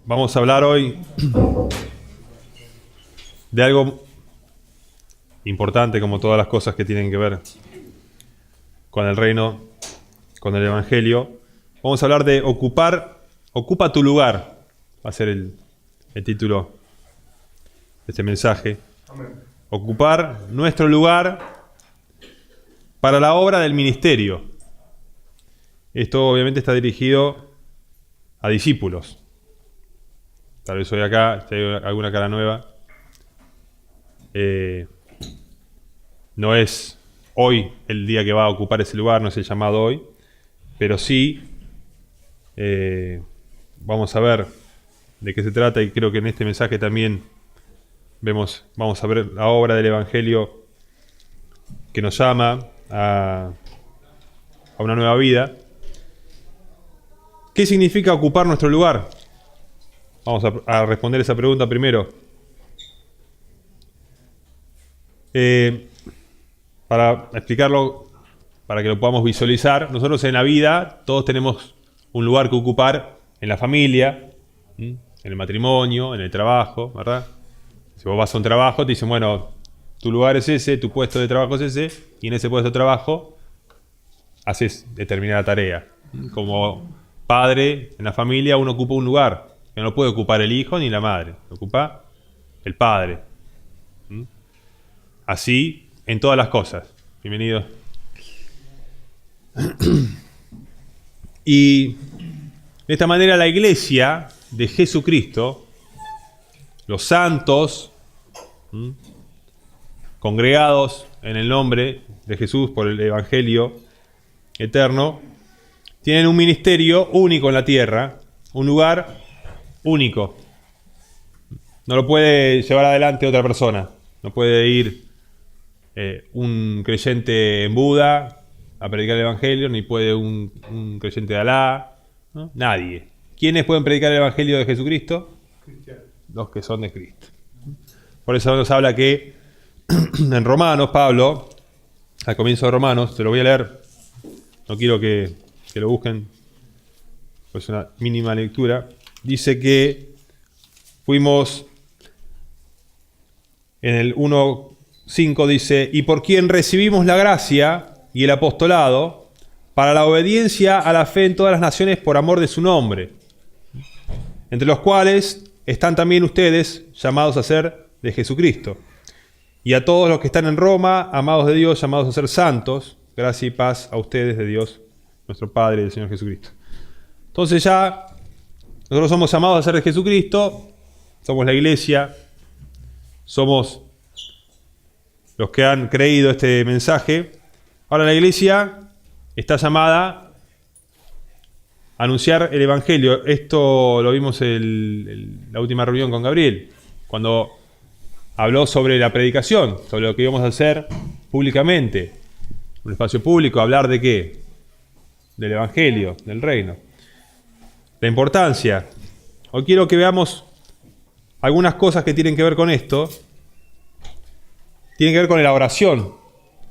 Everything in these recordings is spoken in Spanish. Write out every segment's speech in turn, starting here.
Vamos a hablar hoy de algo importante, como todas las cosas que tienen que ver con el reino, con el evangelio. Vamos a hablar de ocupa tu lugar. Va a ser el título de este mensaje. Amén. Ocupar nuestro lugar para la obra del ministerio. Esto obviamente está dirigido a discípulos. Tal vez hoy acá, si hay alguna cara nueva, no es hoy el día que va a ocupar ese lugar, no es el llamado hoy, pero sí vamos a ver de qué se trata, y creo que en este mensaje también vamos a ver la obra del evangelio que nos llama a una nueva vida. ¿Qué significa ocupar nuestro lugar? Vamos a responder esa pregunta primero. Para explicarlo, para que lo podamos visualizar, nosotros en la vida todos tenemos un lugar que ocupar en la familia, en el matrimonio, en el trabajo, ¿verdad? Si vos vas a un trabajo, te dicen, bueno, tu lugar es ese, tu puesto de trabajo es ese, y en ese puesto de trabajo haces determinada tarea. Como padre en la familia, uno ocupa un lugar que no puede ocupar el hijo ni la madre, lo ocupa el padre. Así en todas las cosas. Bienvenido. Y de esta manera la iglesia de Jesucristo, los santos, congregados en el nombre de Jesús por el evangelio eterno, tienen un ministerio único en la tierra, un lugar único. No lo puede llevar adelante otra persona. No puede ir un creyente en Buda a predicar el evangelio, ni puede un creyente de Alá, ¿no? Nadie. ¿Quiénes pueden predicar el evangelio de Jesucristo? Cristiano. Los que son de Cristo. Por eso nos habla que en Romanos, Pablo, al comienzo de Romanos, se lo voy a leer, no quiero que lo busquen, pues una mínima lectura, dice que fuimos, en el 1:5 dice, y por quien recibimos la gracia y el apostolado para la obediencia a la fe en todas las naciones por amor de su nombre, entre los cuales están también ustedes llamados a ser de Jesucristo. Y a todos los que están en Roma, amados de Dios, llamados a ser santos, gracia y paz a ustedes de Dios, nuestro Padre y del Señor Jesucristo. Entonces ya nosotros somos llamados a ser de Jesucristo, somos la iglesia, somos los que han creído este mensaje. Ahora la iglesia está llamada a anunciar el evangelio. Esto lo vimos en la última reunión con Gabriel, cuando habló sobre la predicación, sobre lo que íbamos a hacer públicamente, un espacio público, hablar de qué, del evangelio, del reino. La importancia. Hoy quiero que veamos algunas cosas que tienen que ver con esto. Tienen que ver con la oración.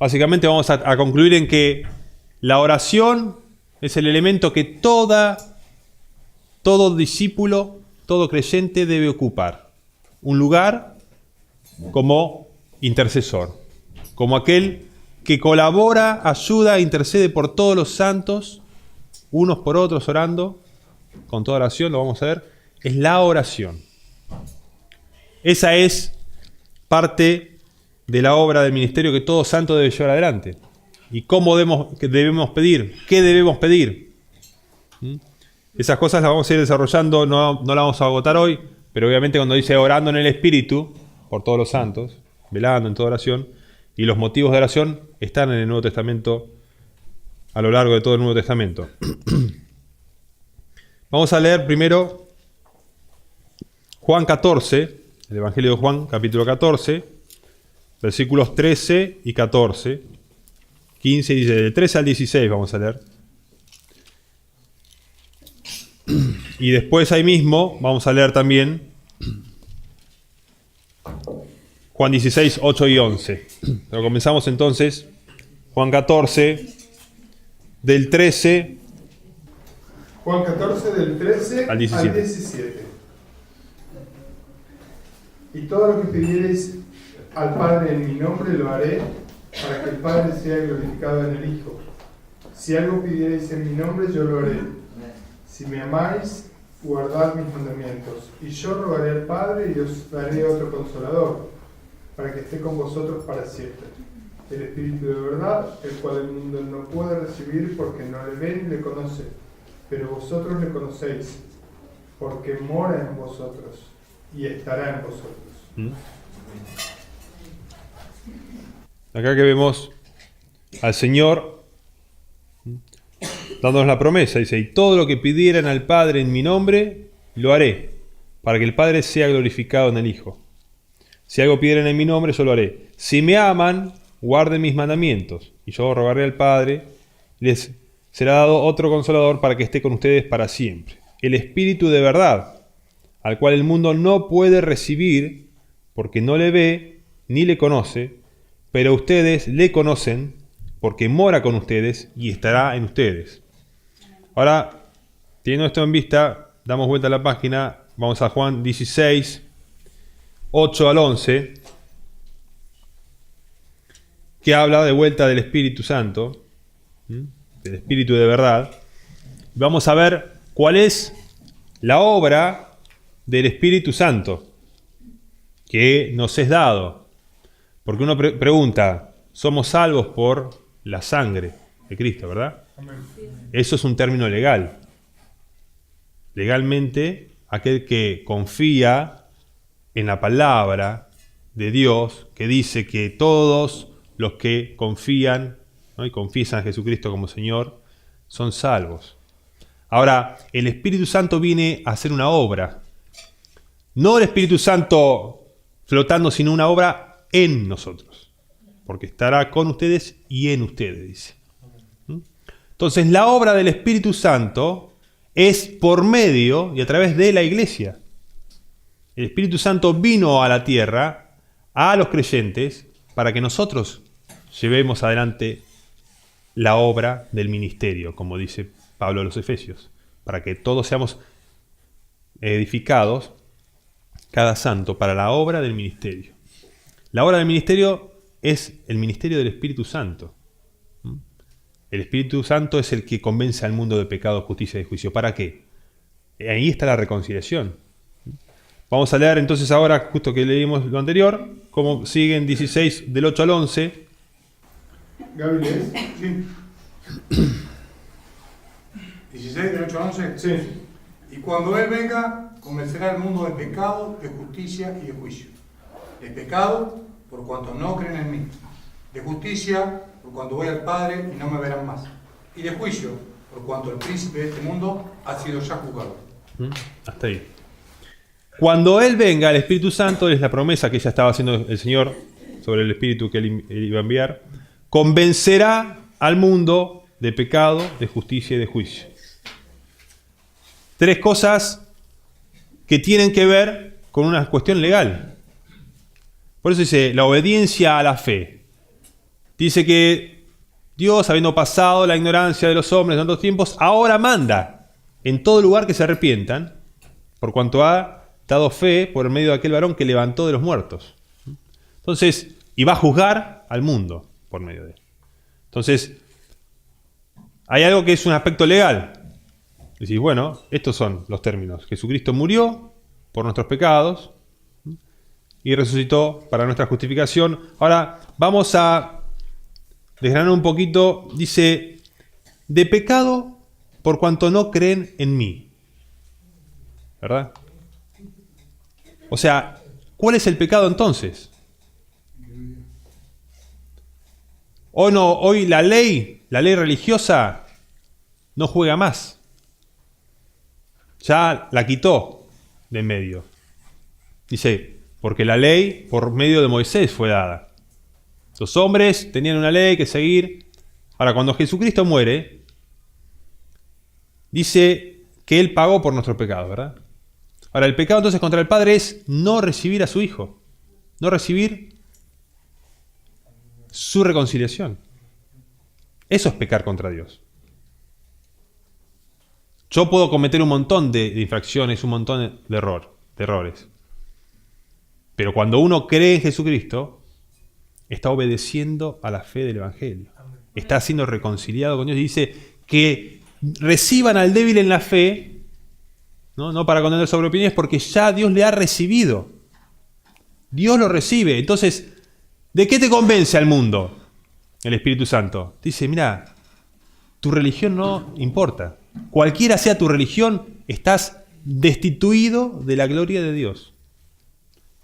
Básicamente vamos a concluir en que la oración es el elemento que todo discípulo, todo creyente debe ocupar. Un lugar como intercesor, como aquel que colabora, ayuda, intercede por todos los santos, unos por otros orando, con toda oración, lo vamos a ver, es la oración. Esa es parte de la obra del ministerio que todo santo debe llevar adelante. ¿Y cómo debemos pedir? ¿Qué debemos pedir? Esas cosas las vamos a ir desarrollando, no las vamos a agotar hoy, pero obviamente cuando dice orando en el Espíritu, por todos los santos, velando en toda oración, y los motivos de oración están en el Nuevo Testamento, a lo largo de todo el Nuevo Testamento. Vamos a leer primero Juan 14, el Evangelio de Juan, capítulo 14, versículos 13 y 14, 15 y dice, del 13 al 16 vamos a leer. Y después ahí mismo vamos a leer también Juan 16, 8 y 11. Pero comenzamos entonces, Juan 14, del 13 Juan 14 del 13 al 17. al 17. Y todo lo que pidiereis al Padre en mi nombre lo haré, para que el Padre sea glorificado en el Hijo. Si algo pidiereis en mi nombre, yo lo haré. Si me amáis, guardad mis mandamientos. Y yo rogaré al Padre y os daré otro consolador, para que esté con vosotros para siempre. El Espíritu de verdad, el cual el mundo no puede recibir porque no le ve ni le conoce, pero vosotros le conocéis, porque mora en vosotros y estará en vosotros. Acá que vemos al Señor dándonos la promesa, dice, y todo lo que pidieran al Padre en mi nombre, lo haré, para que el Padre sea glorificado en el Hijo. Si algo pidieran en mi nombre, yo lo haré. Si me aman, guarden mis mandamientos, y yo rogaré al Padre, y les será dado otro consolador para que esté con ustedes para siempre. El Espíritu de verdad, al cual el mundo no puede recibir, porque no le ve ni le conoce, pero ustedes le conocen, porque mora con ustedes y estará en ustedes. Ahora, teniendo esto en vista, damos vuelta a la página, vamos a Juan 16, 8 al 11, que habla de vuelta del Espíritu Santo, del Espíritu de verdad. Vamos a ver cuál es la obra del Espíritu Santo que nos es dado. Porque uno pregunta, somos salvos por la sangre de Cristo, ¿verdad? Eso es un término legal. Legalmente, aquel que confía en la palabra de Dios, que dice que todos los que confían, ¿no?, y confiesan a Jesucristo como Señor, son salvos. Ahora, el Espíritu Santo viene a hacer una obra. No el Espíritu Santo flotando, sino una obra en nosotros. Porque estará con ustedes y en ustedes, dice. Entonces, la obra del Espíritu Santo es por medio y a través de la iglesia. El Espíritu Santo vino a la tierra, a los creyentes, para que nosotros llevemos adelante la obra del ministerio, como dice Pablo a los Efesios, para que todos seamos edificados, cada santo, para la obra del ministerio. La obra del ministerio es el ministerio del Espíritu Santo. El Espíritu Santo es el que convence al mundo de pecado, justicia y juicio. ¿Para qué? Ahí está la reconciliación. Vamos a leer entonces ahora, justo que leímos lo anterior, como siguen 16 del 8 al 11. Gaby, ¿lees? Sí. 16 del 8 al 11. Sí. Y cuando Él venga, convencerá al mundo de pecado, de justicia y de juicio. De pecado, por cuanto no creen en mí. De justicia, por cuanto voy al Padre y no me verán más. Y de juicio, por cuanto el príncipe de este mundo ha sido ya juzgado. Hasta ahí. Cuando Él venga, el Espíritu Santo, es la promesa que ya estaba haciendo el Señor sobre el Espíritu que Él iba a enviar, convencerá al mundo de pecado, de justicia y de juicio. Tres cosas que tienen que ver con una cuestión legal. Por eso dice, la obediencia a la fe. Dice que Dios, habiendo pasado la ignorancia de los hombres en tantos tiempos, ahora manda en todo lugar que se arrepientan, por cuanto ha dado fe por medio de aquel varón que levantó de los muertos. Entonces, y va a juzgar al mundo por medio de él. Entonces, hay algo que es un aspecto legal. Decís, bueno, estos son los términos. Jesucristo murió por nuestros pecados y resucitó para nuestra justificación. Ahora, vamos a desgranar un poquito. Dice, de pecado por cuanto no creen en mí. ¿Verdad? O sea, ¿cuál es el pecado entonces? Hoy la ley religiosa no juega más. Ya la quitó de en medio. Dice, porque la ley por medio de Moisés fue dada. Los hombres tenían una ley que seguir. Ahora, cuando Jesucristo muere, dice que Él pagó por nuestros pecados, ¿verdad? Ahora, el pecado entonces contra el Padre es no recibir a su Hijo. No recibir su reconciliación. Eso es pecar contra Dios. Yo puedo cometer un montón de infracciones, un montón de errores. Pero cuando uno cree en Jesucristo, está obedeciendo a la fe del Evangelio. Está siendo reconciliado con Dios. Y dice que reciban al débil en la fe, no para contener sobre opiniones, porque ya Dios le ha recibido. Dios lo recibe. Entonces, ¿de qué te convence al mundo el Espíritu Santo? Dice, mira, tu religión no importa. Cualquiera sea tu religión, estás destituido de la gloria de Dios.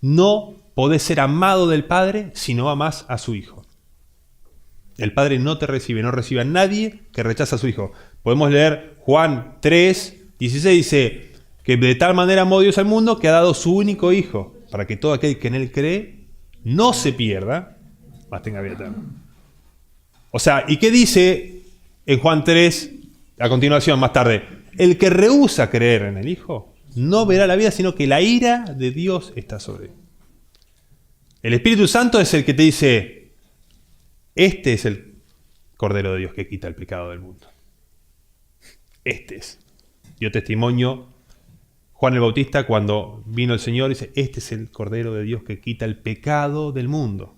No podés ser amado del Padre si no amás a su Hijo. El Padre no te recibe, no recibe a nadie que rechaza a su Hijo. Podemos leer Juan 3, 16, dice que de tal manera amó Dios al mundo que ha dado su único Hijo, para que todo aquel que en Él cree no se pierda, mas tenga vida eterna. O sea, ¿y qué dice en Juan 3, a continuación, más tarde? El que rehúsa creer en el Hijo no verá la vida, sino que la ira de Dios está sobre él. El Espíritu Santo es el que te dice, este es el Cordero de Dios que quita el pecado del mundo. Este es. Dio testimonio Juan el Bautista cuando vino el Señor, dice, este es el Cordero de Dios que quita el pecado del mundo.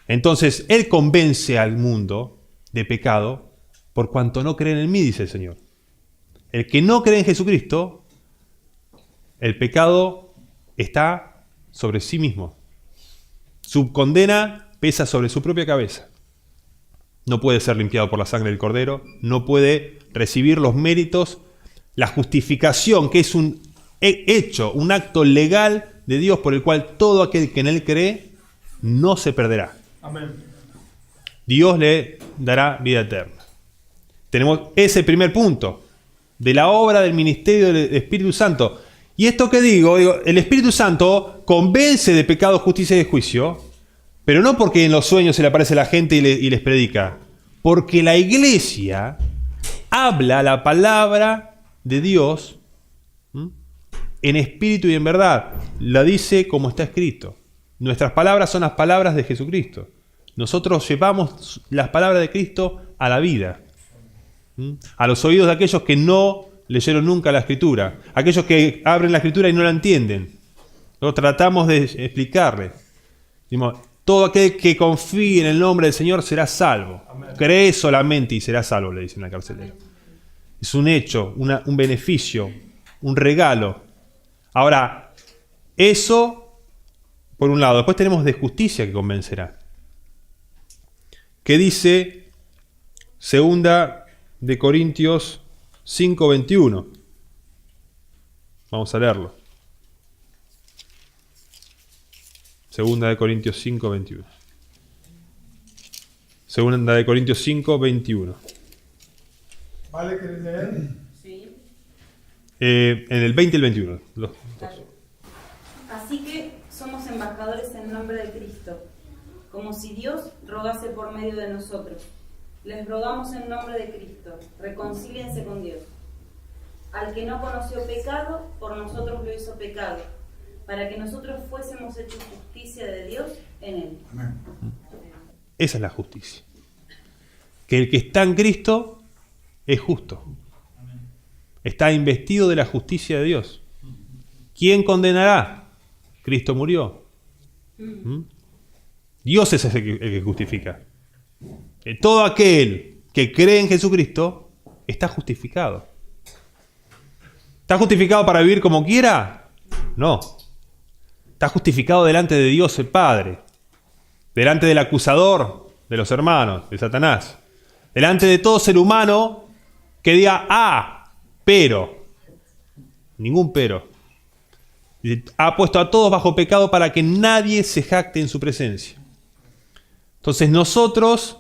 Entonces, Él convence al mundo de pecado por cuanto no creen en mí, dice el Señor. El que no cree en Jesucristo, el pecado está sobre sí mismo. Su condena pesa sobre su propia cabeza. No puede ser limpiado por la sangre del Cordero, no puede recibir los méritos, la justificación, que es un hecho, un acto legal de Dios por el cual todo aquel que en Él cree no se perderá. Amén. Dios le dará vida eterna. Tenemos ese primer punto de la obra del ministerio del Espíritu Santo. Y esto que digo, el Espíritu Santo convence de pecado, justicia y de juicio, pero no porque en los sueños se le aparece a la gente y les predica, porque la iglesia habla la palabra de Dios en espíritu y en verdad. La dice como está escrito. Nuestras palabras son las palabras de Jesucristo. Nosotros llevamos las palabras de Cristo a la vida, a los oídos de aquellos que no leyeron nunca la Escritura, aquellos que abren la Escritura y no la entienden. Nosotros tratamos de explicarles. Decimos, todo aquel que confíe en el nombre del Señor será salvo. Amén. Cree solamente y será salvo, le dicen al carcelero. Es un hecho, un beneficio, un regalo. Ahora, eso por un lado. Después tenemos de justicia que convencerá. ¿Qué dice 2 de Corintios 5:21? Vamos a leerlo. 2 de Corintios 5:21. 2 de Corintios 5:21. ¿Vale? ¿Querés leer? Sí. En el 20 y el 21. Los dos. Así que somos embajadores en nombre de Cristo, como si Dios rogase por medio de nosotros. Les rogamos en nombre de Cristo, reconcíliense con Dios. Al que no conoció pecado, por nosotros lo hizo pecado, para que nosotros fuésemos hechos justicia de Dios en él. Amén. Esa es la justicia. Que el que está en Cristo es justo. Está investido de la justicia de Dios. ¿Quién condenará? Cristo murió. Dios es el que justifica. Todo aquel que cree en Jesucristo está justificado. ¿Está justificado para vivir como quiera? No. Está justificado delante de Dios el Padre, delante del acusador de los hermanos, de Satanás, delante de todo ser humano que diga, pero, ningún pero. Ha puesto a todos bajo pecado para que nadie se jacte en su presencia. Entonces nosotros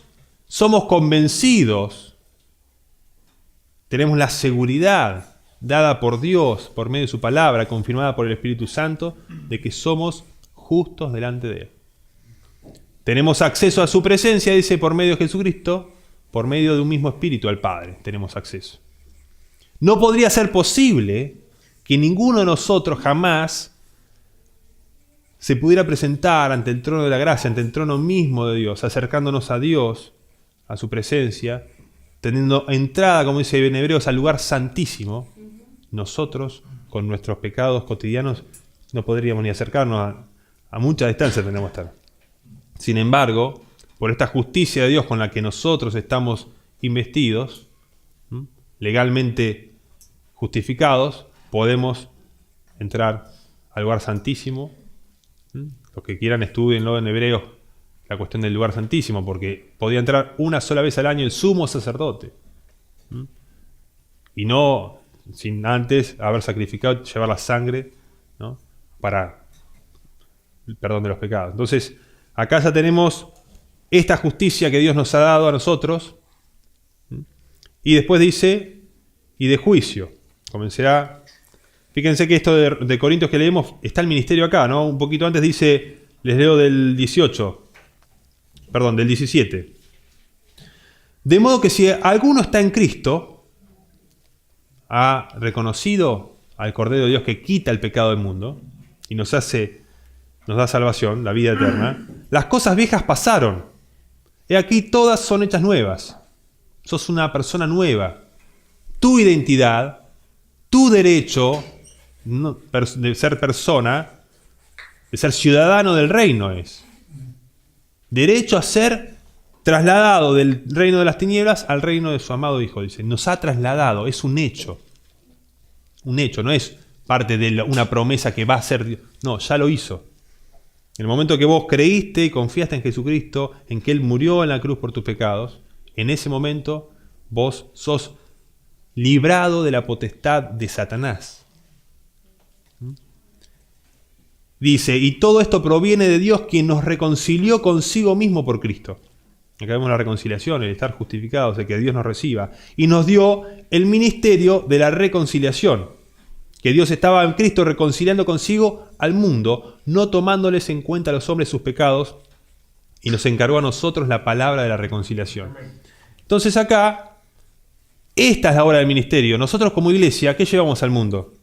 somos convencidos, tenemos la seguridad dada por Dios, por medio de su palabra, confirmada por el Espíritu Santo, de que somos justos delante de Él. Tenemos acceso a su presencia, dice, por medio de Jesucristo, por medio de un mismo Espíritu al Padre, tenemos acceso. No podría ser posible que ninguno de nosotros jamás se pudiera presentar ante el trono de la gracia, ante el trono mismo de Dios, acercándonos a Dios, a su presencia, teniendo entrada, como dice en Hebreos, al lugar santísimo. Nosotros, con nuestros pecados cotidianos, no podríamos ni acercarnos a mucha distancia tendríamos que estar. Sin embargo, por esta justicia de Dios con la que nosotros estamos investidos, legalmente justificados, podemos entrar al lugar santísimo. Los que quieran estudienlo en Hebreos, la cuestión del lugar santísimo, porque podía entrar una sola vez al año el sumo sacerdote. Y no sin antes haber sacrificado, llevar la sangre, ¿no?, para el perdón de los pecados. Entonces, acá ya tenemos esta justicia que Dios nos ha dado a nosotros. Y después dice, y de juicio. Comenzará. Fíjense que esto de Corintios que leemos, está el ministerio acá, ¿no? Un poquito antes dice, les leo del 17. De modo que si alguno está en Cristo, ha reconocido al Cordero de Dios que quita el pecado del mundo y nos da salvación, la vida eterna, las cosas viejas pasaron. He aquí todas son hechas nuevas. Sos una persona nueva. Tu identidad, tu derecho de ser persona, de ser ciudadano del reino es. Derecho a ser trasladado del reino de las tinieblas al reino de su amado Hijo, dice. Nos ha trasladado, es un hecho. Un hecho, no es parte de una promesa que va a ser Dios. No, ya lo hizo. En el momento que vos creíste y confiaste en Jesucristo, en que Él murió en la cruz por tus pecados, en ese momento vos sos librado de la potestad de Satanás. Dice, y todo esto proviene de Dios, quien nos reconcilió consigo mismo por Cristo. Acá vemos la reconciliación, el estar justificados, el que Dios nos reciba. Y nos dio el ministerio de la reconciliación. Que Dios estaba en Cristo reconciliando consigo al mundo, no tomándoles en cuenta a los hombres sus pecados, y nos encargó a nosotros la palabra de la reconciliación. Entonces acá, esta es la obra del ministerio. Nosotros como iglesia, ¿qué llevamos al mundo?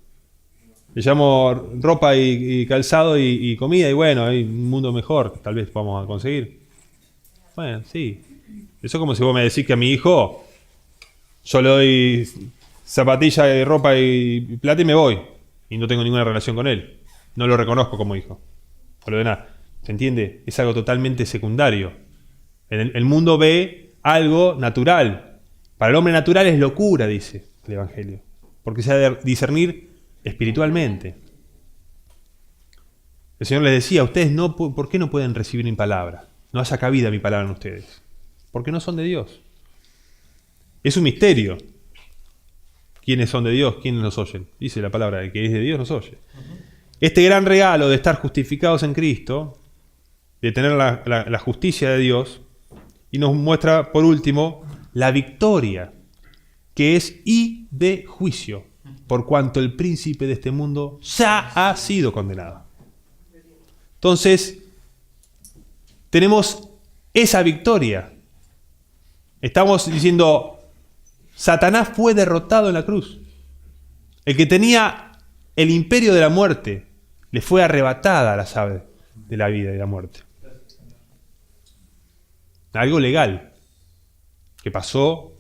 Le llamo ropa y calzado y comida, y bueno, hay un mundo mejor, tal vez vamos a conseguir. Bueno, sí. Eso es como si vos me decís que a mi hijo yo le doy zapatilla y ropa y plata y me voy. Y no tengo ninguna relación con él. No lo reconozco como hijo. Por lo de nada. ¿Se entiende? Es algo totalmente secundario. El mundo ve algo natural. Para el hombre natural es locura, dice el Evangelio. Porque se ha de discernir espiritualmente. El Señor les decía, ustedes ¿por qué no pueden recibir mi palabra? No haya cabida mi palabra en ustedes. Porque no son de Dios. Es un misterio. ¿Quiénes son de Dios? ¿Quiénes nos oyen? Dice la palabra, el que es de Dios nos oye. Este gran regalo de estar justificados en Cristo, de tener la justicia de Dios, y nos muestra, por último, la victoria, que es y de juicio, por cuanto el príncipe de este mundo ya ha sido condenado. Entonces, tenemos esa victoria. Estamos diciendo, Satanás fue derrotado en la cruz. El que tenía el imperio de la muerte, le fue arrebatada la llave de la vida y de la muerte. Algo legal, que pasó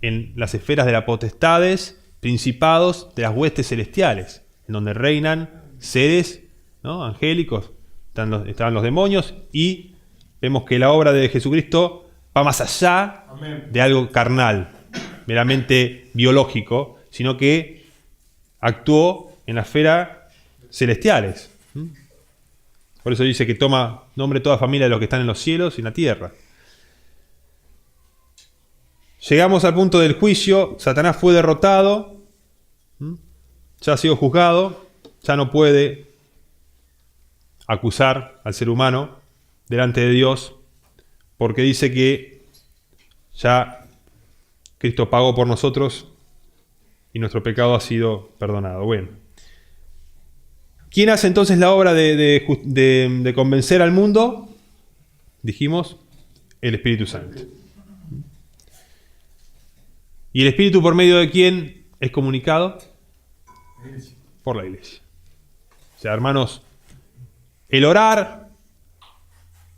en las esferas de las potestades, principados de las huestes celestiales, en donde reinan seres, ¿no?, angélicos, están los demonios, y vemos que la obra de Jesucristo va más allá de algo carnal, meramente biológico, sino que actuó en la esfera celestiales. Por eso dice que toma nombre toda familia de los que están en los cielos y en la tierra. Llegamos al punto del juicio. Satanás fue derrotado, ya ha sido juzgado, ya no puede acusar al ser humano delante de Dios, porque dice que ya Cristo pagó por nosotros y nuestro pecado ha sido perdonado. Bueno, ¿quién hace entonces la obra de convencer al mundo? Dijimos, el Espíritu Santo. ¿Y el Espíritu por medio de quién es comunicado? Por la Iglesia. O sea, hermanos, el orar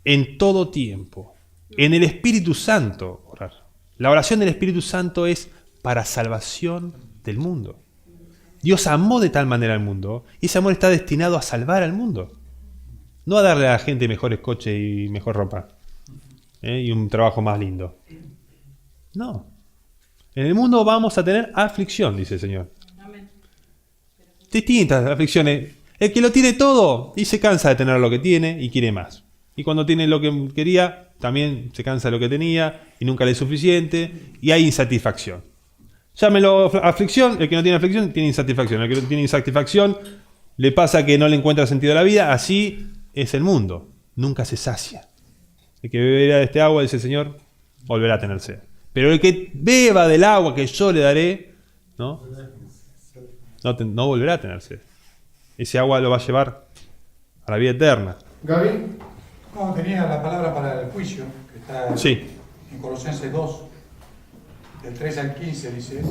en todo tiempo, en el Espíritu Santo, orar. La oración del Espíritu Santo es para salvación del mundo. Dios amó de tal manera al mundo, y ese amor está destinado a salvar al mundo. No a darle a la gente mejores coches y mejor ropa, y un trabajo más lindo. No. En el mundo vamos a tener aflicción, dice el Señor. Amén. Distintas aflicciones. El que lo tiene todo y se cansa de tener lo que tiene y quiere más. Y cuando tiene lo que quería, también se cansa de lo que tenía y nunca le es suficiente y hay insatisfacción. Llámelo aflicción, el que no tiene aflicción tiene insatisfacción. El que no tiene insatisfacción le pasa que no le encuentra sentido a la vida. Así es el mundo. Nunca se sacia. El que beberá de este agua, dice el Señor, volverá a tener sed. Pero el que beba del agua que yo le daré, no volverá a tener sed. Ese agua lo va a llevar a la vida eterna. Gaby, No, tenía la palabra para el juicio, que está Sí. en Colosenses 2, del 3 al 15, dice: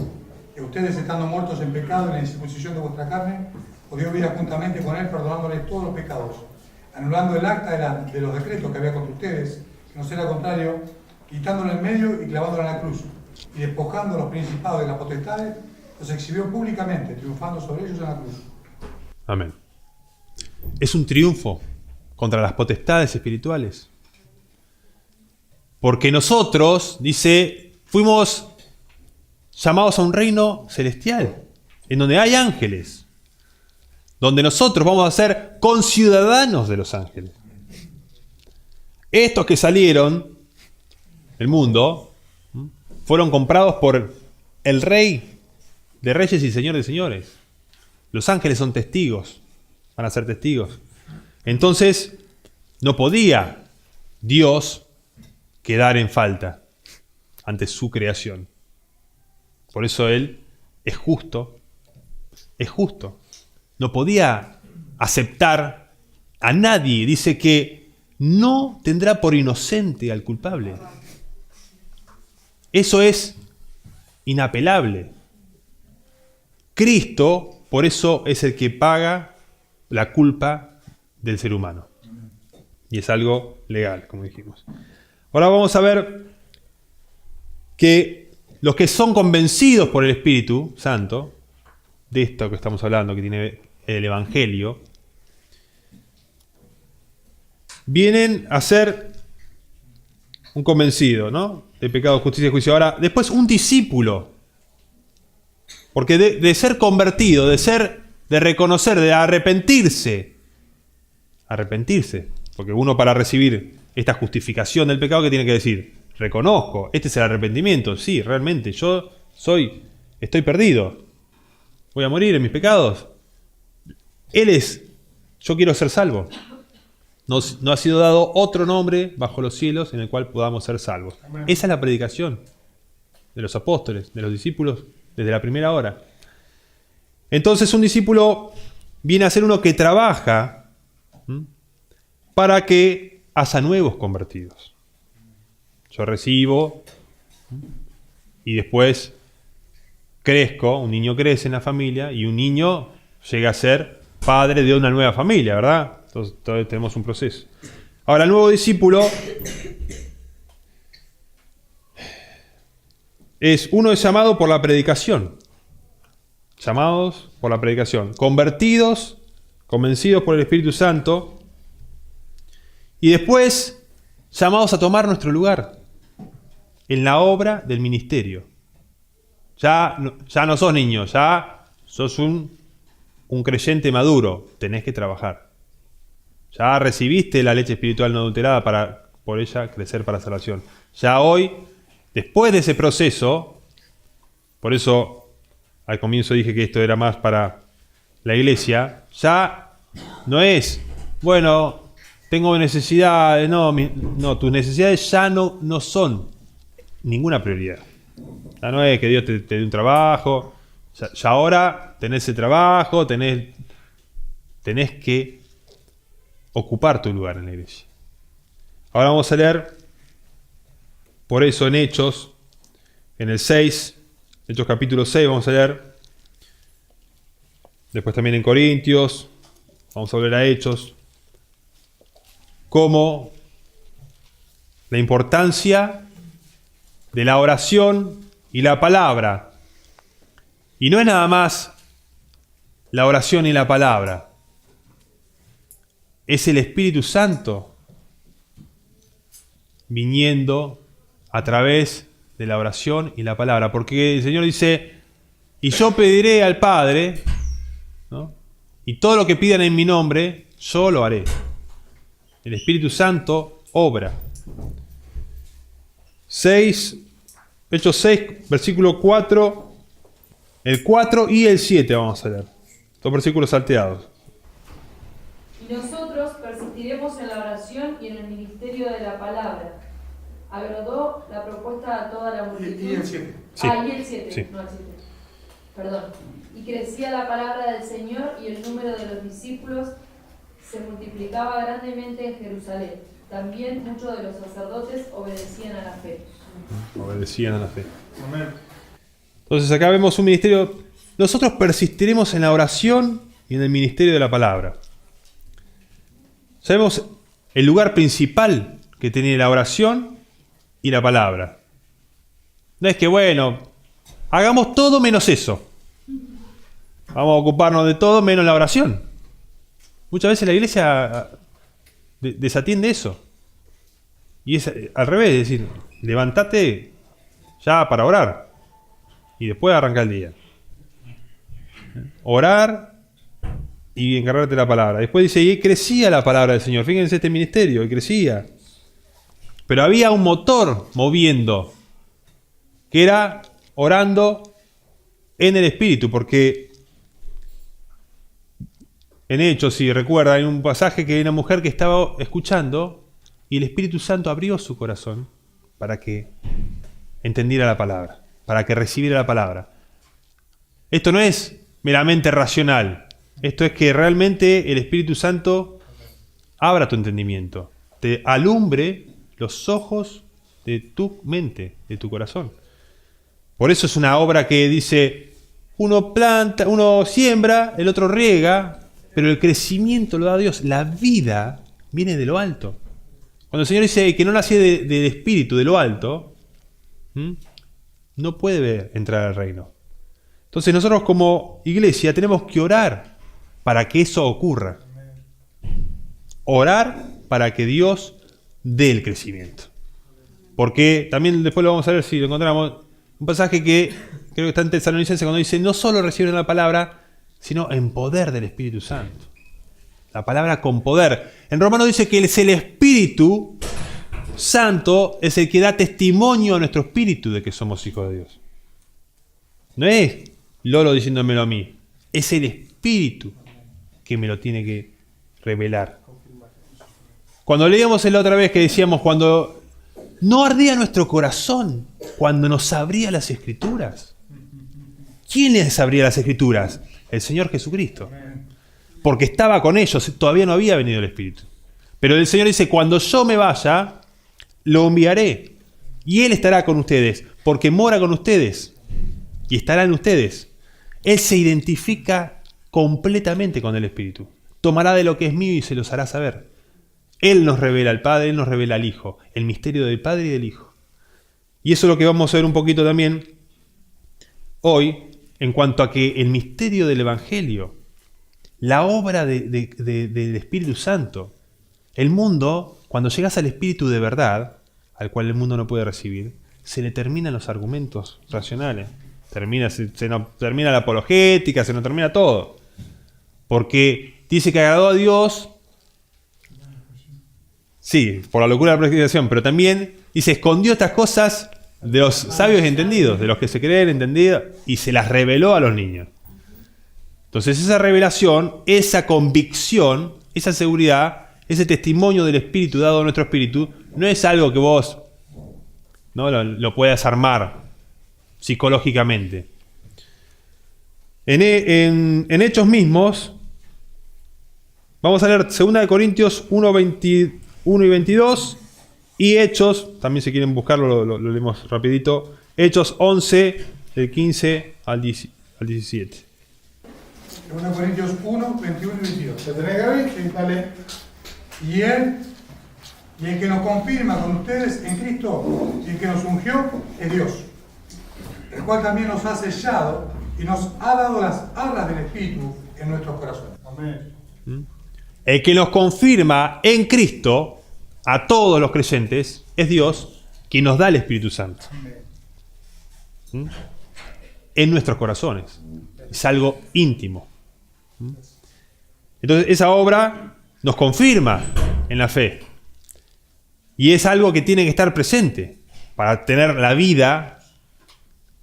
que ustedes, estando muertos en pecado en la incircuncisión de vuestra carne, os dio vida juntamente con él, perdonándoles todos los pecados, anulando el acta de los decretos que había contra ustedes, que nos era contrario, quitándolo en medio y clavándolo en la cruz, y despojando a los principados de las potestades, los exhibió públicamente, triunfando sobre ellos en la cruz. Amén. Es un triunfo contra las potestades espirituales. Porque nosotros, dice, fuimos llamados a un reino celestial, en donde hay ángeles, donde nosotros vamos a ser conciudadanos de los ángeles. Estos que salieron del mundo fueron comprados por el Rey de Reyes y Señor de Señores. Los ángeles son testigos, van a ser testigos. Entonces, no podía Dios quedar en falta ante su creación. Por eso Él es justo. Es justo. No podía aceptar a nadie. Dice que no tendrá por inocente al culpable. Eso es inapelable. Cristo, por eso, es el que paga la culpa del ser humano. Y es algo legal, como dijimos. Ahora vamos a ver que los que son convencidos por el Espíritu Santo, de esto que estamos hablando, que tiene el Evangelio, vienen a ser un convencido, ¿no? De pecado, justicia y juicio. Ahora, después un discípulo. Porque de ser convertido, de reconocer, de arrepentirse, porque uno para recibir esta justificación del pecado, ¿qué tiene que decir? Reconozco, este es el arrepentimiento, sí, realmente, estoy perdido, voy a morir en mis pecados. Yo quiero ser salvo. No ha sido dado otro nombre bajo los cielos en el cual podamos ser salvos. Esa es la predicación de los apóstoles, de los discípulos, desde la primera hora. Entonces un discípulo viene a ser uno que trabaja para que haya nuevos convertidos. Yo recibo y después crezco, un niño crece en la familia y un niño llega a ser padre de una nueva familia, ¿verdad? Entonces todavía tenemos un proceso. Ahora, el nuevo discípulo uno es llamado por la predicación. Llamados por la predicación. Convertidos, convencidos por el Espíritu Santo. Y después, llamados a tomar nuestro lugar en la obra del ministerio. Ya no sos niño, ya sos un creyente maduro. Tenés que trabajar. Ya recibiste la leche espiritual no adulterada para por ella crecer para salvación. Ya hoy, después de ese proceso, por eso al comienzo dije que esto era más para la iglesia, ya no es, bueno, tengo necesidades, no, tus necesidades ya no son ninguna prioridad. Ya no es que Dios te dé un trabajo, ya ahora tenés ese trabajo, tenés que ocupar tu lugar en la iglesia. Ahora vamos a leer, por eso en Hechos, en el 6, Hechos capítulo 6, vamos a leer. Después también en Corintios, vamos a volver a Hechos. Cómo la importancia de la oración y la palabra. Y no es nada más la oración y la palabra? Es el Espíritu Santo viniendo a través de la oración y la palabra. Porque el Señor dice, y yo pediré al Padre, ¿no? Y todo lo que pidan en mi nombre, yo lo haré. El Espíritu Santo obra. Hechos 6, versículo 4, el 4 y el 7 vamos a leer. Dos versículos salteados. Y nosotros persistiremos en la oración y en el ministerio de la palabra. Agradó la propuesta a toda la multitud. Y el 7. Sí. Y el 7, Sí. no el 7. Perdón. Y crecía la palabra del Señor y el número de los discípulos se multiplicaba grandemente en Jerusalén. También muchos de los sacerdotes obedecían a la fe. Obedecían a la fe. Amén. Entonces acá vemos un ministerio. Nosotros persistiremos en la oración y en el ministerio de la palabra. Sabemos el lugar principal que tiene la oración y la palabra. No es que, bueno, hagamos todo menos eso. Vamos a ocuparnos de todo menos la oración. Muchas veces la iglesia desatiende eso. Y es al revés, es decir, levántate ya para orar y después arrancar el día. Orar y encargarte de la palabra. Después dice, y crecía la palabra del Señor. Fíjense este ministerio, y crecía. Pero había un motor moviendo, que era orando en el Espíritu, porque en Hechos, si recuerdan, hay un pasaje que hay una mujer que estaba escuchando y el Espíritu Santo abrió su corazón para que entendiera la palabra, para que recibiera la palabra. Esto no es meramente racional, esto es que realmente el Espíritu Santo abra tu entendimiento, te alumbre los ojos de tu mente, de tu corazón. Por eso es una obra que dice, uno planta, uno siembra, el otro riega, pero el crecimiento lo da Dios. La vida viene de lo alto. Cuando el Señor dice que no nació del Espíritu, de lo alto, no puede entrar al reino. Entonces nosotros como iglesia tenemos que orar para que eso ocurra. Orar para que Dios dé el crecimiento. Porque también después lo vamos a ver si lo encontramos. Un pasaje que creo que está en Tesalonicenses cuando dice, no solo reciben la palabra, sino en poder del Espíritu Santo. La palabra con poder. En Romanos dice que es el Espíritu Santo es el que da testimonio a nuestro espíritu de que somos hijos de Dios. No es Lolo diciéndomelo a mí. Es el Espíritu que me lo tiene que revelar. Cuando leíamos la otra vez que decíamos, cuando no ardía nuestro corazón, cuando nos abría las Escrituras. ¿Quién les abría las Escrituras? El Señor Jesucristo. Porque estaba con ellos, todavía no había venido el Espíritu. Pero el Señor dice, cuando yo me vaya, lo enviaré. Y Él estará con ustedes, porque mora con ustedes. Y estará en ustedes. Él se identifica completamente con el Espíritu. Tomará de lo que es mío y se los hará saber. Él nos revela al Padre, Él nos revela al Hijo. El misterio del Padre y del Hijo. Y eso es lo que vamos a ver un poquito también hoy, en cuanto a que el misterio del Evangelio, la obra del Espíritu Santo, el mundo, cuando llegas al Espíritu de verdad, al cual el mundo no puede recibir, se le terminan los argumentos racionales. Se nos termina la apologética, se nos termina todo. Porque dice que agradó a Dios, sí, por la locura de la predicación, pero también dice, escondió estas cosas de los sabios y entendidos, de los que se creen entendidos, y se las reveló a los niños. Entonces esa revelación, esa convicción, esa seguridad, ese testimonio del Espíritu dado a nuestro espíritu, no es algo que vos no lo puedas armar psicológicamente. En Hechos mismos, vamos a leer 2 Corintios 1, 21 y 22, y Hechos, también si quieren buscarlo, lo leemos rapidito, Hechos 11, del 15 al 17. 2 Corintios 1, 21 y 22. ¿Lo tenés, Gaby? Sí, dale. Y el que nos confirma con ustedes en Cristo y el que nos ungió es Dios, el cual también nos ha sellado y nos ha dado las arras del Espíritu en nuestros corazones. Amén. El que nos confirma en Cristo a todos los creyentes es Dios, quien nos da el Espíritu Santo. En nuestros corazones. Es algo íntimo. Entonces esa obra nos confirma en la fe. Y es algo que tiene que estar presente para tener la vida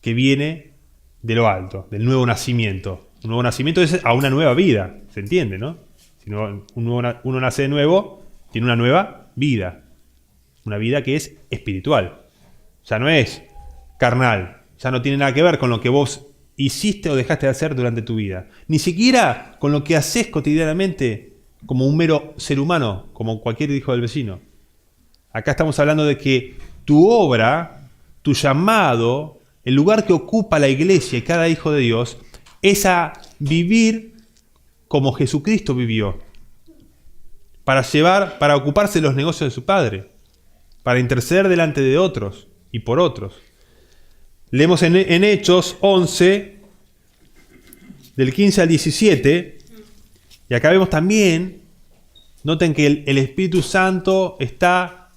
que viene de lo alto, del nuevo nacimiento. Un nuevo nacimiento es a una nueva vida, ¿se entiende, no? Si uno nace de nuevo, tiene una nueva vida. Una vida que es espiritual. Ya no es carnal. Ya no tiene nada que ver con lo que vos hiciste o dejaste de hacer durante tu vida. Ni siquiera con lo que haces cotidianamente como un mero ser humano, como cualquier hijo del vecino. Acá estamos hablando de que tu obra, tu llamado, el lugar que ocupa la iglesia y cada hijo de Dios, es a vivir como Jesucristo vivió. Para ocuparse de los negocios de su Padre. Para interceder delante de otros y por otros. Leemos en Hechos 11, del 15 al 17, y acá vemos también, noten que el Espíritu Santo está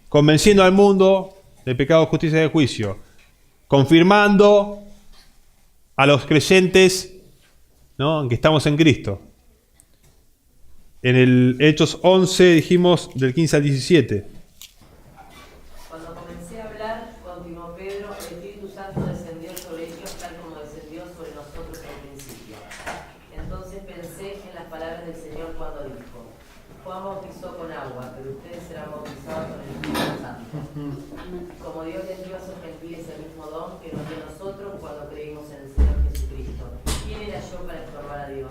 convenciendo al mundo de pecado, justicia y de juicio, confirmando a los creyentes, ¿no?, que estamos en Cristo. En el Hechos 11 dijimos del 15 al 17. Cuando comencé a hablar, continuó Pedro, el Espíritu Santo descendió sobre ellos tal como descendió sobre nosotros al principio. Entonces pensé en las palabras del Señor cuando dijo: Juan bautizó con agua, pero ustedes serán bautizados con el Espíritu Santo. Como Dios les dio a sus gentiles el mismo don que nos dio a nosotros cuando creímos en el Señor Jesucristo. ¿Quién era yo para estorbar a Dios?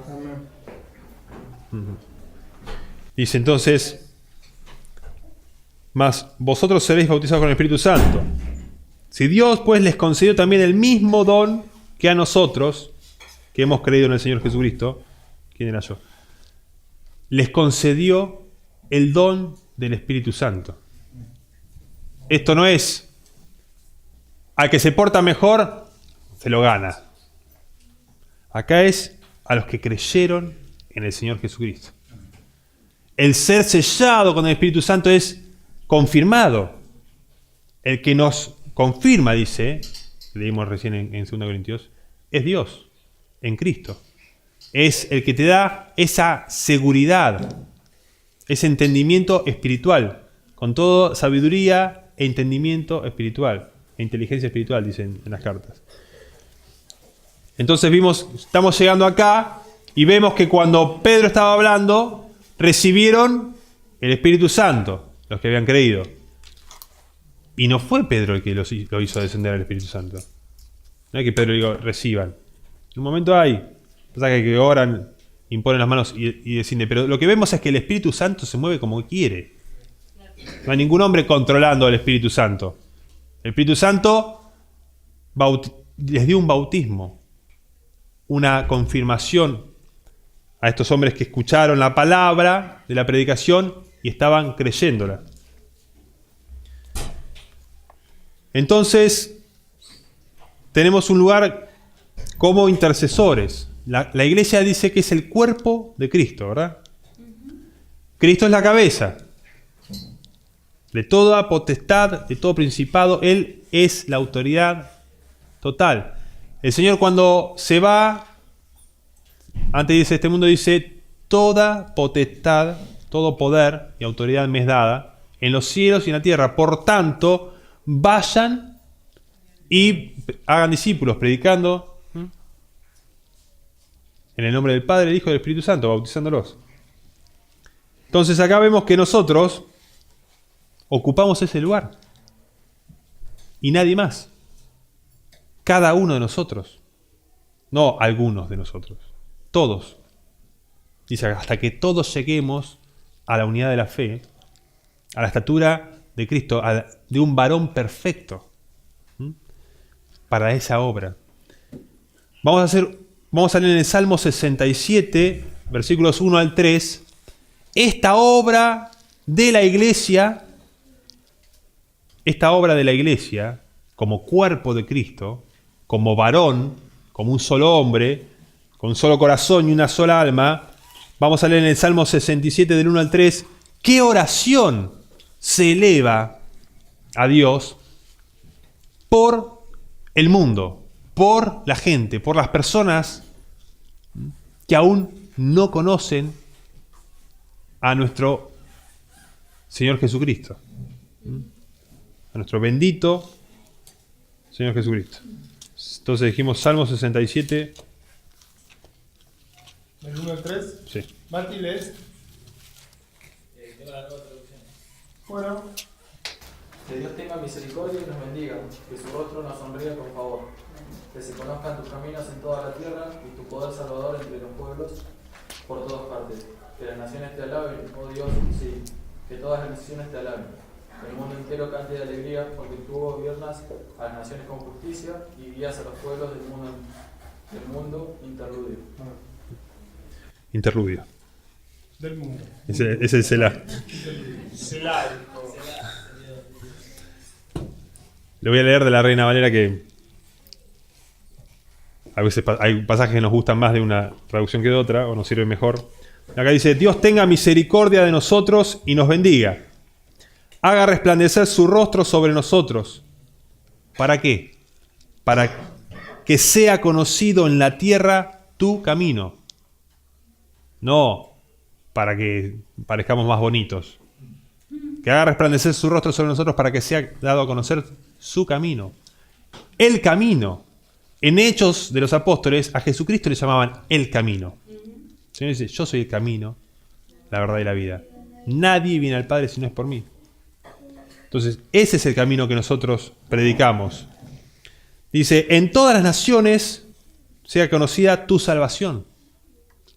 Dice entonces, mas vosotros seréis bautizados con el Espíritu Santo. Si Dios pues les concedió también el mismo don que a nosotros, que hemos creído en el Señor Jesucristo, ¿quién era yo? Les concedió el don del Espíritu Santo. Esto no es al que se porta mejor, se lo gana. Acá es a los que creyeron en el Señor Jesucristo. El ser sellado con el Espíritu Santo es confirmado. El que nos confirma, dice, leímos recién en 2 Corintios, es Dios, en Cristo. Es el que te da esa seguridad, ese entendimiento espiritual, con toda sabiduría e entendimiento espiritual, e inteligencia espiritual, dicen en las cartas. Entonces estamos llegando acá y vemos que cuando Pedro estaba hablando, recibieron el Espíritu Santo, los que habían creído. Y no fue Pedro el que lo hizo descender al Espíritu Santo. No es que Pedro dijo, reciban. En un momento hay, pasa que oran, imponen las manos y descienden. Pero lo que vemos es que el Espíritu Santo se mueve como quiere. No hay ningún hombre controlando al Espíritu Santo. El Espíritu Santo les dio un bautismo, una confirmación a estos hombres que escucharon la palabra de la predicación y estaban creyéndola. Entonces, tenemos un lugar como intercesores. La iglesia dice que es el cuerpo de Cristo, ¿verdad? Cristo es la cabeza de toda potestad, de todo principado. Él es la autoridad total. El Señor, cuando se va, antes de este mundo, dice: toda potestad, todo poder y autoridad me es dada en los cielos y en la tierra. Por tanto, vayan y hagan discípulos, predicando en el nombre del Padre, del Hijo y del Espíritu Santo, bautizándolos. Entonces acá vemos que nosotros ocupamos ese lugar y nadie más. Cada uno de nosotros, no algunos de nosotros, todos. Dice, hasta que todos lleguemos a la unidad de la fe, a la estatura de Cristo, de un varón perfecto, para esa obra. Vamos a leer en el Salmo 67, versículos 1 al 3, esta obra de la iglesia, como cuerpo de Cristo, como varón, como un solo hombre, con un solo corazón y una sola alma, vamos a leer en el Salmo 67 del 1 al 3, ¿qué oración se eleva a Dios por el mundo, por la gente, por las personas que aún no conocen a nuestro Señor Jesucristo, a nuestro bendito Señor Jesucristo? Entonces dijimos Salmo 67. ¿Del 1 al 3? Sí. Mati, ¿lees? Tengo la nueva traducción. Bueno, Que Dios tenga misericordia y nos bendiga, que su rostro nos sonría con favor. Que se conozcan tus caminos en toda la tierra y tu poder salvador entre los pueblos por todas partes. Que las naciones te alaben, oh Dios, sí, que todas las naciones te alaben. Que el mundo entero cante de alegría, porque tú gobiernas a las naciones con justicia y guías a los pueblos del mundo interludio. Interludio. del mundo. Ese es el Selah. Selah. Le voy a leer de la Reina Valera, que a veces hay pasajes que nos gustan más de una traducción que de otra, o nos sirven mejor. Acá dice: Dios tenga misericordia de nosotros y nos bendiga. Haga resplandecer su rostro sobre nosotros. ¿Para qué? Para que sea conocido en la tierra tu camino. No para que parezcamos más bonitos. Que haga resplandecer su rostro sobre nosotros para que sea dado a conocer su camino. El camino. En Hechos de los Apóstoles, a Jesucristo le llamaban el camino. El Señor dice: yo soy el camino, la verdad y la vida. Nadie viene al Padre si no es por mí. Entonces, ese es el camino que nosotros predicamos. Dice: en todas las naciones sea conocida tu salvación.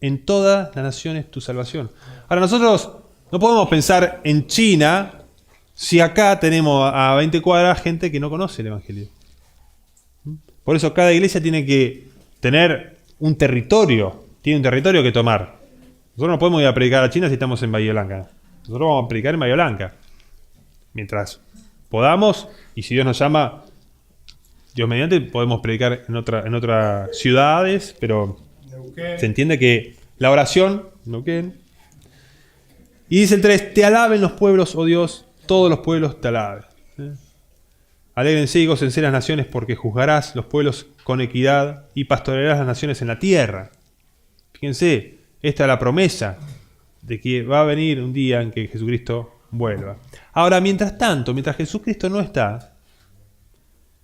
En todas las naciones tu salvación. Ahora, nosotros no podemos pensar en China si acá tenemos a 20 cuadras gente que no conoce el Evangelio. Por eso cada iglesia tiene que tener un territorio, tiene un territorio que tomar. Nosotros no podemos ir a predicar a China si estamos en Bahía Blanca. Nosotros vamos a predicar en Bahía Blanca. Mientras podamos, y si Dios nos llama, Dios mediante, podemos predicar en otras ciudades, pero se entiende que la oración, Neuquén. Y dice el 3, te alaben los pueblos, oh Dios, todos los pueblos te alaben. Alégrense y gócense las naciones, porque juzgarás los pueblos con equidad y pastorearás las naciones en la tierra. Fíjense, esta es la promesa de que va a venir un día en que Jesucristo vuelva. Ahora, mientras tanto, mientras Jesucristo no está,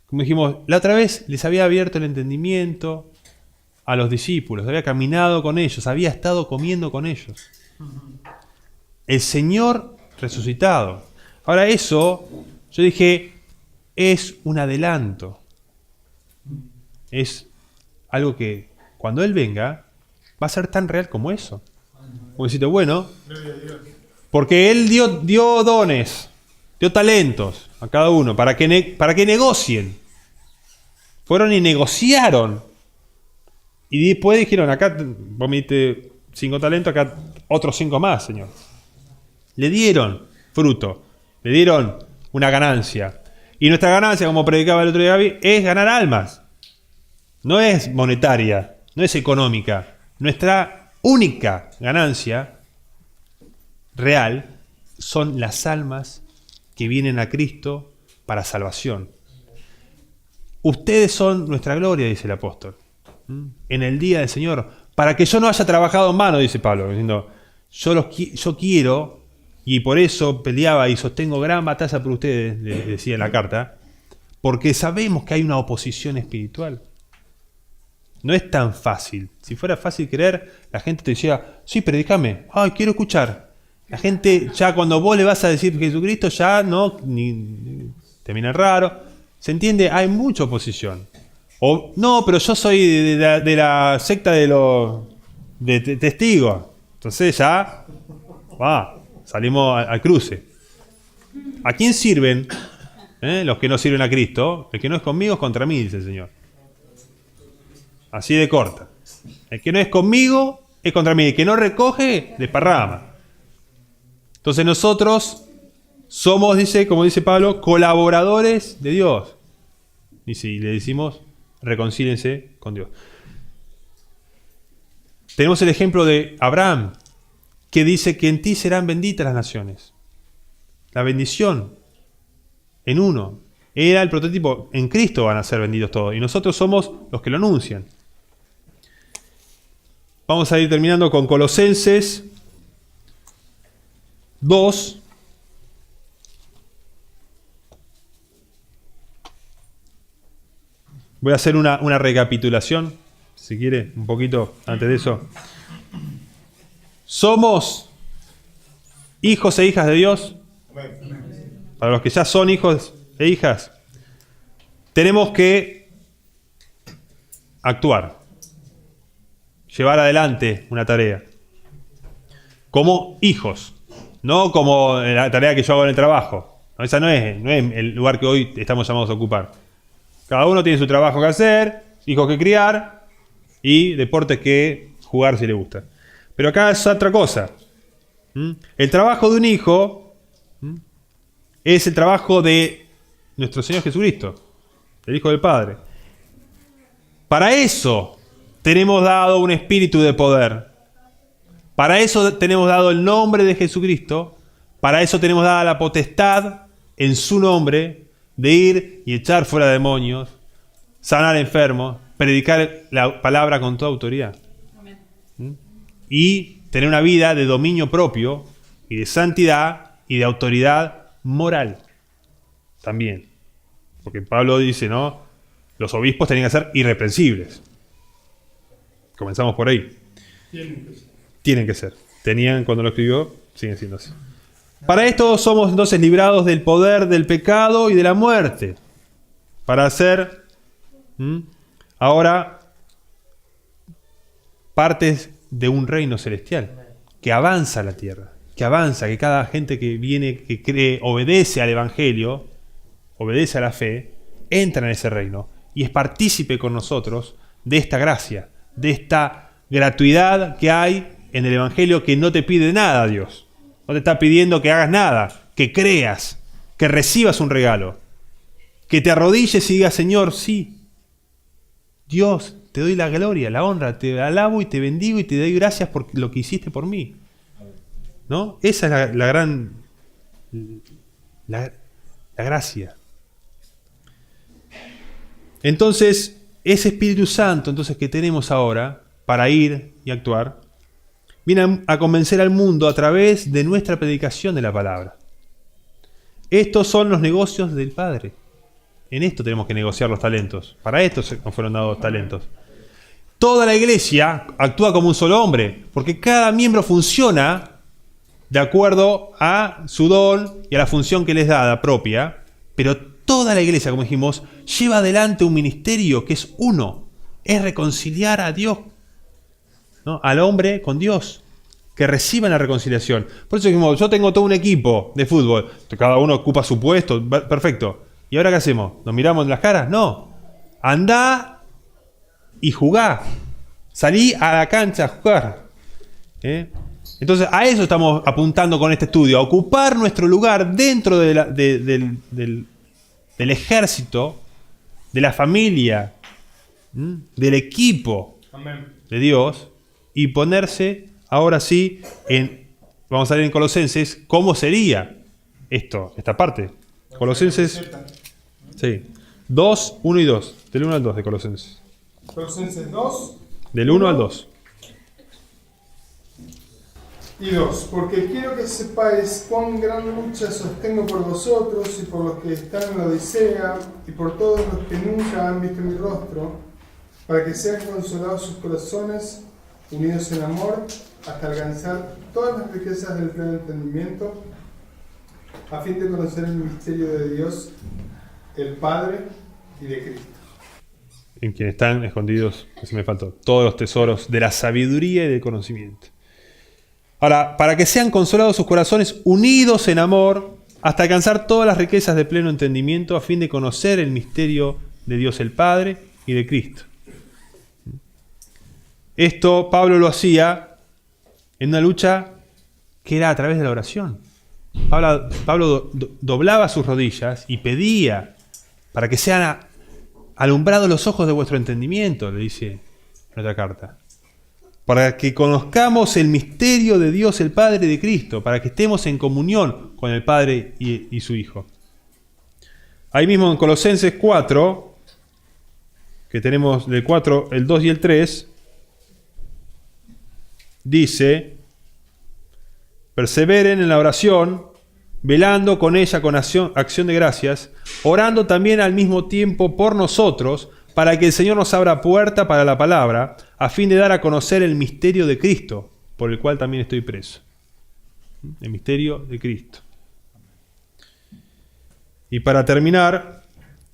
como dijimos, la otra vez les había abierto el entendimiento a los discípulos, había caminado con ellos, había estado comiendo con ellos. El Señor resucitado. Ahora eso, yo dije, es un adelanto. Es algo que cuando Él venga va a ser tan real como eso. Como decirte, bueno, porque Él dio dones, dio talentos a cada uno para que negocien. Fueron y negociaron. Y después dijeron, acá vos me diste 5 talentos, acá otros 5 más, Señor. Le dieron fruto, le dieron una ganancia. Y nuestra ganancia, como predicaba el otro día Gaby, es ganar almas. No es monetaria, no es económica. Nuestra única ganancia real son las almas que vienen a Cristo para salvación. Ustedes son nuestra gloria, dice el apóstol, en el día del Señor, para que yo no haya trabajado en vano, dice Pablo, diciendo, yo quiero, y por eso peleaba y sostengo gran batalla por ustedes, le decía en la carta, porque sabemos que hay una oposición espiritual. No es tan fácil. Si fuera fácil creer, la gente te decía, sí, predícame, ay, quiero escuchar. La gente, ya cuando vos le vas a decir Jesucristo, ya no, te viene raro. ¿Se entiende? Hay mucha oposición. O, no, pero yo soy de la secta de testigos. Entonces ya, salimos al cruce. ¿A quién sirven los que no sirven a Cristo? El que no es conmigo es contra mí, dice el Señor. Así de corta. El que no es conmigo es contra mí. El que no recoge, desparrama. Entonces nosotros somos, dice, como dice Pablo, colaboradores de Dios. Dice, y le decimos, reconcíliense con Dios. Tenemos el ejemplo de Abraham, que dice que en ti serán benditas las naciones. La bendición en uno. Era el prototipo, en Cristo van a ser benditos todos. Y nosotros somos los que lo anuncian. Vamos a ir terminando con Colosenses 2. Voy a hacer una recapitulación, si quiere, un poquito antes de eso. Somos hijos e hijas de Dios. Para los que ya son hijos e hijas, tenemos que actuar, llevar adelante una tarea. Como hijos, no como la tarea que yo hago en el trabajo. No, esa no es el lugar que hoy estamos llamados a ocupar. Cada uno tiene su trabajo que hacer, hijos que criar y deportes que jugar si le gusta. Pero acá es otra cosa. El trabajo de un hijo es el trabajo de nuestro Señor Jesucristo, el Hijo del Padre. Para eso tenemos dado un espíritu de poder. Para eso tenemos dado el nombre de Jesucristo. Para eso tenemos dada la potestad en su nombre de ir y echar fuera demonios, sanar enfermos, predicar la palabra con toda autoridad. Y tener una vida de dominio propio y de santidad y de autoridad moral también. Porque Pablo dice, ¿no? Los obispos tenían que ser irreprensibles. Comenzamos por ahí. Tienen que ser. Tenían cuando lo escribió, siguen siendo así. Para esto somos entonces librados del poder del pecado y de la muerte. Para ser ahora partes de un reino celestial que avanza a la tierra, que avanza, que cada gente que viene, que cree, obedece al Evangelio, obedece a la fe, entra en ese reino y es partícipe con nosotros de esta gracia, de esta gratuidad que hay en el Evangelio, que no te pide nada, Dios. No te está pidiendo que hagas nada, que creas, que recibas un regalo, que te arrodilles y digas, Señor, sí, Dios, te doy la gloria, la honra, te alabo y te bendigo y te doy gracias por lo que hiciste por mí. ¿No? Esa es la gran gracia. Entonces, ese Espíritu Santo entonces que tenemos ahora para ir y actuar, viene a convencer al mundo a través de nuestra predicación de la palabra. Estos son los negocios del Padre. En esto tenemos que negociar los talentos. Para esto nos fueron dados talentos. Toda la iglesia actúa como un solo hombre, porque cada miembro funciona de acuerdo a su don y a la función que les es dada propia, pero toda la iglesia, como dijimos, lleva adelante un ministerio que es uno, es reconciliar a Dios, ¿no? Al hombre con Dios, que reciban la reconciliación. Por eso dijimos, yo tengo todo un equipo de fútbol, cada uno ocupa su puesto, perfecto. ¿Y ahora qué hacemos? ¿Nos miramos en las caras? No. Andá y jugá. Salí a la cancha a jugar. Entonces a eso estamos apuntando con este estudio, a ocupar nuestro lugar dentro del ejército, de la familia, del equipo de Dios, y ponerse ahora sí vamos a ver en Colosenses cómo sería esta parte. Colosenses 2, 1 y 2, del 1 al 2 de Colosenses. Colosenses 2. Del 1 al 2. Y 2. Porque quiero que sepáis cuán gran lucha sostengo por vosotros y por los que están en la Odisea y por todos los que nunca han visto mi rostro, para que sean consolados sus corazones, unidos en amor, hasta alcanzar todas las riquezas del pleno entendimiento, a fin de conocer el misterio de Dios, el Padre y de Cristo. En quien están escondidos, eso me faltó, todos los tesoros de la sabiduría y del conocimiento. Ahora, para que sean consolados sus corazones, unidos en amor, hasta alcanzar todas las riquezas de pleno entendimiento, a fin de conocer el misterio de Dios el Padre y de Cristo. Esto Pablo lo hacía en una lucha que era a través de la oración. Pablo doblaba sus rodillas y pedía para que sean alumbrados los ojos de vuestro entendimiento, le dice en otra carta. para que conozcamos el misterio de Dios el Padre y de Cristo, para que estemos en comunión con el Padre y su Hijo. Ahí mismo en Colosenses 4, que tenemos del 4, el 2 y el 3, dice: perseveren en la oración, velando con ella con acción de gracias, orando también al mismo tiempo por nosotros, para que el Señor nos abra puerta para la palabra, a fin de dar a conocer el misterio de Cristo, por el cual también estoy preso. El misterio de Cristo. Y para terminar,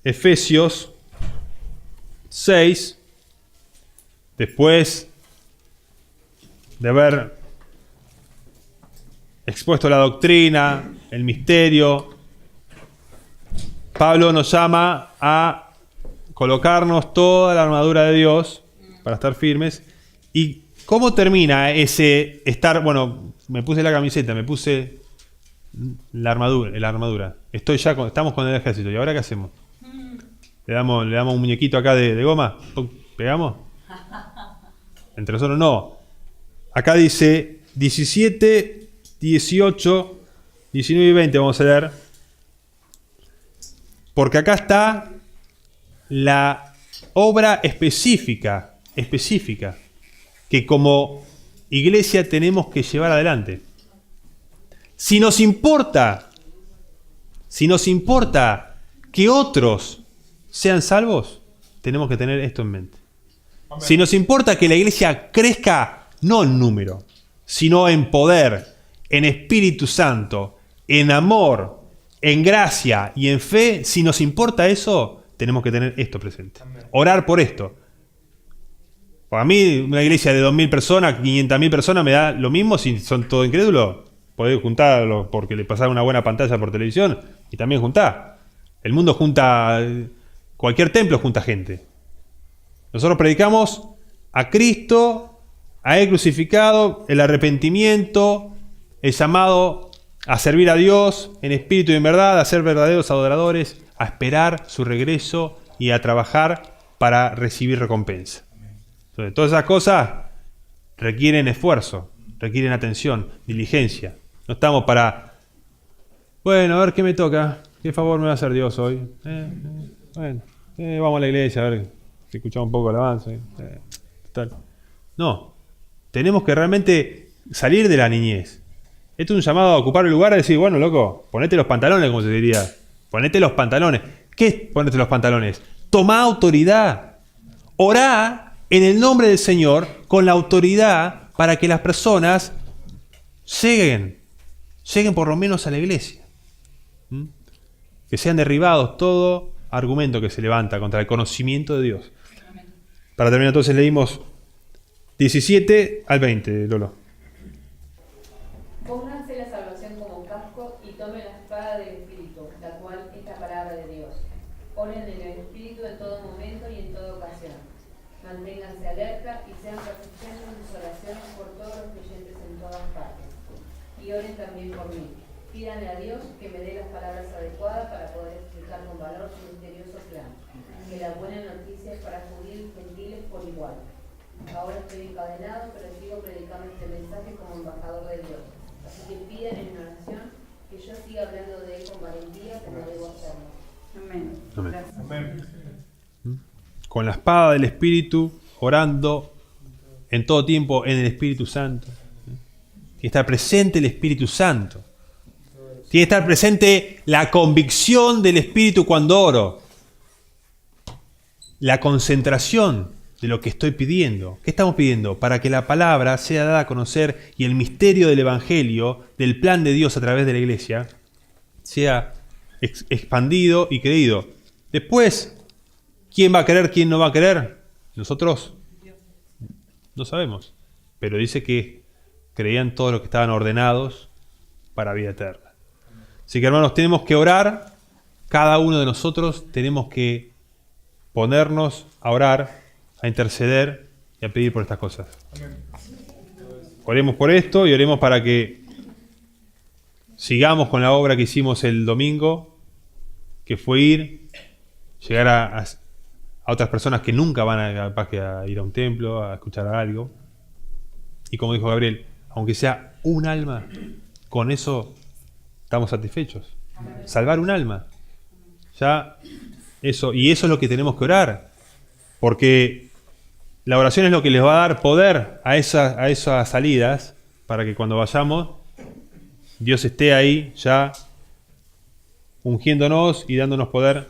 Efesios 6, después de haber expuesto la doctrina, el misterio, Pablo nos llama a colocarnos toda la armadura de Dios para estar firmes. ¿Y cómo termina ese estar? Bueno, me puse la camiseta, me puse la armadura. Estamos con el ejército. ¿Y ahora qué hacemos? ¿Le damos un muñequito acá de goma? ¿Pegamos? Entre nosotros no. Acá dice 17, 18, 19 y 20, vamos a leer. Porque acá está la obra específica, que como iglesia tenemos que llevar adelante. Si nos importa que otros sean salvos, tenemos que tener esto en mente. Amén. Si nos importa que la iglesia crezca, no en número, sino en poder, en Espíritu Santo, en amor, en gracia y en fe, si nos importa eso, tenemos que tener esto presente. Amén. Orar por esto. Para mí, una iglesia de 2.000 personas, 500.000 personas, me da lo mismo si son todos incrédulos. Podés juntarlo porque le pasaron una buena pantalla por televisión y también juntar. El mundo junta, cualquier templo junta gente. Nosotros predicamos a Cristo, a Él crucificado, el arrepentimiento, el llamado a servir a Dios en espíritu y en verdad, a ser verdaderos adoradores, a esperar su regreso y a trabajar para recibir recompensa. Entonces, todas esas cosas requieren esfuerzo, requieren atención, diligencia. No estamos para, bueno, a ver qué me toca, qué favor me va a hacer Dios hoy. Vamos a la iglesia a ver si escuchamos un poco el avance. Tal. No, tenemos que realmente salir de la niñez. Esto es un llamado a ocupar el lugar, a decir, bueno, loco, ponete los pantalones, como se diría. Ponete los pantalones. ¿Qué es ponete los pantalones? Tomá autoridad. Orá en el nombre del Señor con la autoridad para que las personas lleguen por lo menos a la iglesia. Que sean derribados todo argumento que se levanta contra el conocimiento de Dios. Para terminar, entonces leímos 17 al 20, Lolo. Pónganse la salvación como casco y tomen la espada del Espíritu, la cual es la palabra de Dios. Oren en el Espíritu en todo momento y en toda ocasión. Manténganse alerta y sean persistentes en sus oraciones por todos los creyentes en todas partes. Y oren también por mí. Pídanle a Dios que me dé las palabras adecuadas para poder explicar con valor su misterioso plan. Que la buena noticia es para judíos y gentiles por igual. Ahora estoy encadenado, pero sigo predicando este mensaje como embajador de Dios. Así que piden en oración que yo siga hablando de él con valentía, como debo hacerlo. Amén. Gracias. Amén. Con la espada del Espíritu, orando en todo tiempo en el Espíritu Santo. Tiene que estar presente el Espíritu Santo. Tiene que estar presente la convicción del Espíritu cuando oro. La concentración de lo que estoy pidiendo. ¿Qué estamos pidiendo? Para que la palabra sea dada a conocer y el misterio del Evangelio, del plan de Dios a través de la iglesia, sea expandido y creído. Después, ¿quién va a creer, quién no va a creer? Nosotros no sabemos. Pero dice que creían todos los que estaban ordenados para vida eterna. Así que, hermanos, tenemos que orar. Cada uno de nosotros tenemos que ponernos a orar, a interceder y a pedir por estas cosas. Oremos por esto y oremos para que sigamos con la obra que hicimos el domingo, que fue llegar a otras personas que nunca van a ir a un templo, a escuchar algo, Y como dijo Gabriel, aunque sea un alma, con eso estamos satisfechos. Salvar un alma. Ya eso, y eso es lo que tenemos que orar. Porque la oración es lo que les va a dar poder a esas salidas, para que cuando vayamos, Dios esté ahí ya ungiéndonos y dándonos poder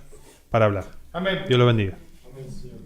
para hablar. Amén. Dios lo bendiga. Amén, Señor.